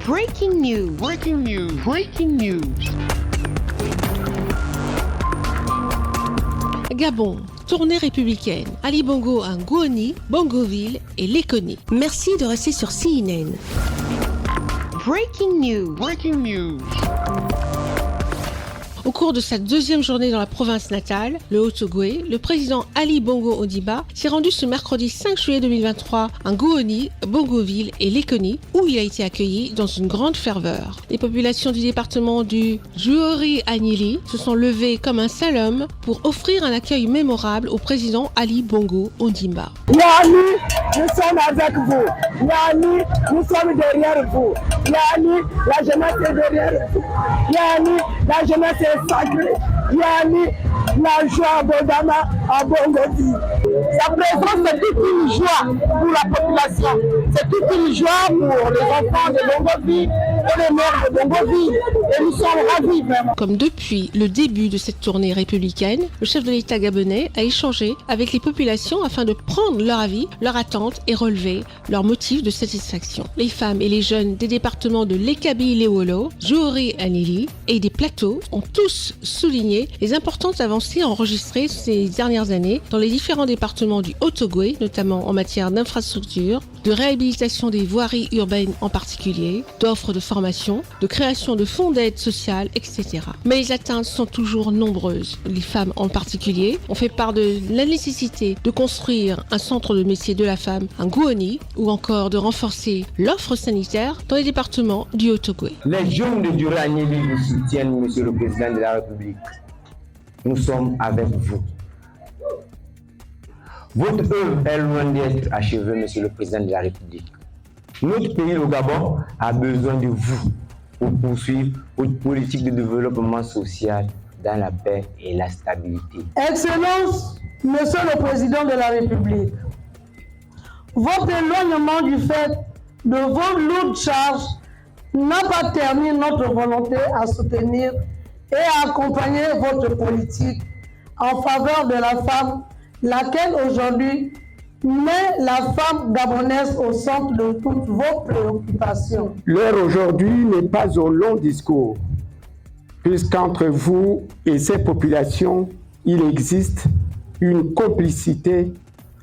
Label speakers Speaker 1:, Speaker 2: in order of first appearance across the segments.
Speaker 1: Breaking news. Breaking news. Breaking news.
Speaker 2: Gabon, tournée républicaine. Ali Bongo à Ngouoni, Bongoville et Lékoni. Merci de rester sur CNN.
Speaker 1: Breaking news. Breaking news.
Speaker 2: Au cours de sa deuxième journée dans la province natale, le Haut-Ogooué, le président Ali Bongo Ondimba s'est rendu ce mercredi 5 juillet 2023 à Ngouoni, Bongoville et Lékoni, où il a été accueilli dans une grande ferveur. Les populations du département du Jouori-Anili se sont levées comme un seul homme pour offrir un accueil mémorable au président Ali Bongo Ondimba.
Speaker 3: Yani, nous sommes avec vous. Yani, nous sommes derrière vous. Yani, la jeunesse est derrière vous. Yani, la jeunesse est sacrée. Yani, la joie Bodama à Bongoville. Sa présence, c'est toute une joie pour la population. C'est toute une joie pour les enfants de Bongoville et les mères de Bongoville. Et nous sommes ravis vraiment.
Speaker 2: Comme depuis le début de cette tournée républicaine, le chef de l'État gabonais a échangé avec les populations afin de prendre leur avis, leurs attentes et relever leurs motifs de satisfaction. Les femmes et les jeunes des départements de Lekabi-Léwolo, Jouori-Anili et des plateaux ont tous souligné les importantes avancées enregistrées ces dernières années dans les différents départements du Haut-Ogooué, notamment en matière d'infrastructure, de réhabilitation des voiries urbaines en particulier, d'offres de formation, de création de fonds d'aide sociale, etc. Mais les atteintes sont toujours nombreuses. Les femmes en particulier ont fait part de la nécessité de construire un centre de métier de la femme à Ngouoni ou encore de renforcer l'offre sanitaire dans les départements du Haut-Ogooué.
Speaker 4: Les jeunes de Jouori-Anili vous soutiennent, Monsieur le Président de la République. Nous sommes avec vous. Votre œuvre est loin d'être achevée, Monsieur le Président de la République. Notre pays, le Gabon, a besoin de vous pour poursuivre votre politique de développement social dans la paix et la stabilité.
Speaker 3: Excellence, Monsieur le Président de la République, votre éloignement du fait de vos lourdes charges n'a pas terni notre volonté à soutenir et à accompagner votre politique en faveur de la femme, laquelle aujourd'hui met la femme gabonaise au centre de toutes vos préoccupations.
Speaker 5: L'heure aujourd'hui n'est pas au long discours, puisqu'entre vous et ces populations, il existe une complicité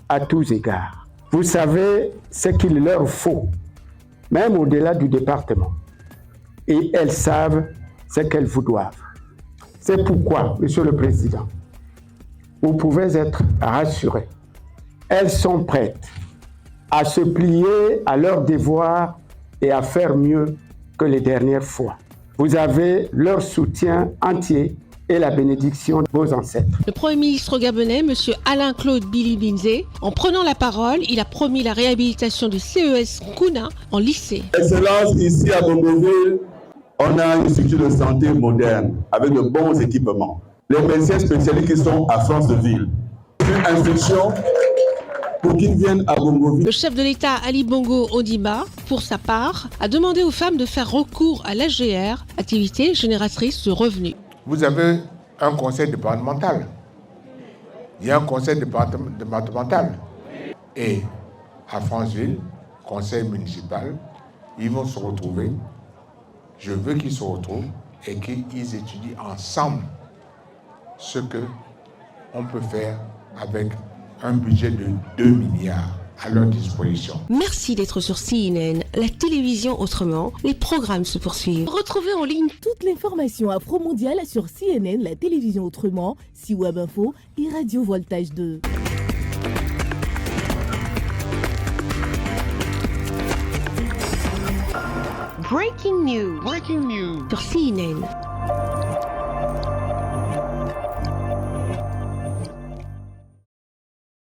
Speaker 5: à tous égards. Vous savez ce qu'il leur faut, même au-delà du département. Et elles savent ce qu'elles vous doivent. C'est pourquoi, Monsieur le Président, vous pouvez être rassurés. Elles sont prêtes à se plier à leurs devoirs et à faire mieux que les dernières fois. Vous avez leur soutien entier et la bénédiction de vos ancêtres.
Speaker 2: Le Premier ministre gabonais, M. Alain-Claude Billy-Binzé, en prenant la parole, il a promis la réhabilitation du CES Kuna en lycée.
Speaker 6: Excellence, ici à Bongoville, on a une structure de santé moderne avec de bons équipements. Les médecins spécialistes qui sont à Franceville. Une instruction pour qu'ils viennent à Bongoville.
Speaker 2: Le chef de l'État Ali Bongo Ondimba, pour sa part, a demandé aux femmes de faire recours à l'AGR, activité génératrice de revenus.
Speaker 7: Vous avez un conseil départemental. Il y a un conseil départemental. Et à Franceville, conseil municipal, ils vont se retrouver. Je veux qu'ils se retrouvent et qu'ils étudient ensemble ce qu'on peut faire avec un budget de 2 milliards à leur disposition.
Speaker 2: Merci d'être sur CNN, la télévision autrement. Les programmes se poursuivent. Retrouvez en ligne
Speaker 8: toute l'information afro-mondiale sur CNN, la télévision autrement, C-Web Info et Radio Voltage 2.
Speaker 1: Breaking news. Breaking news.
Speaker 2: sur CNN.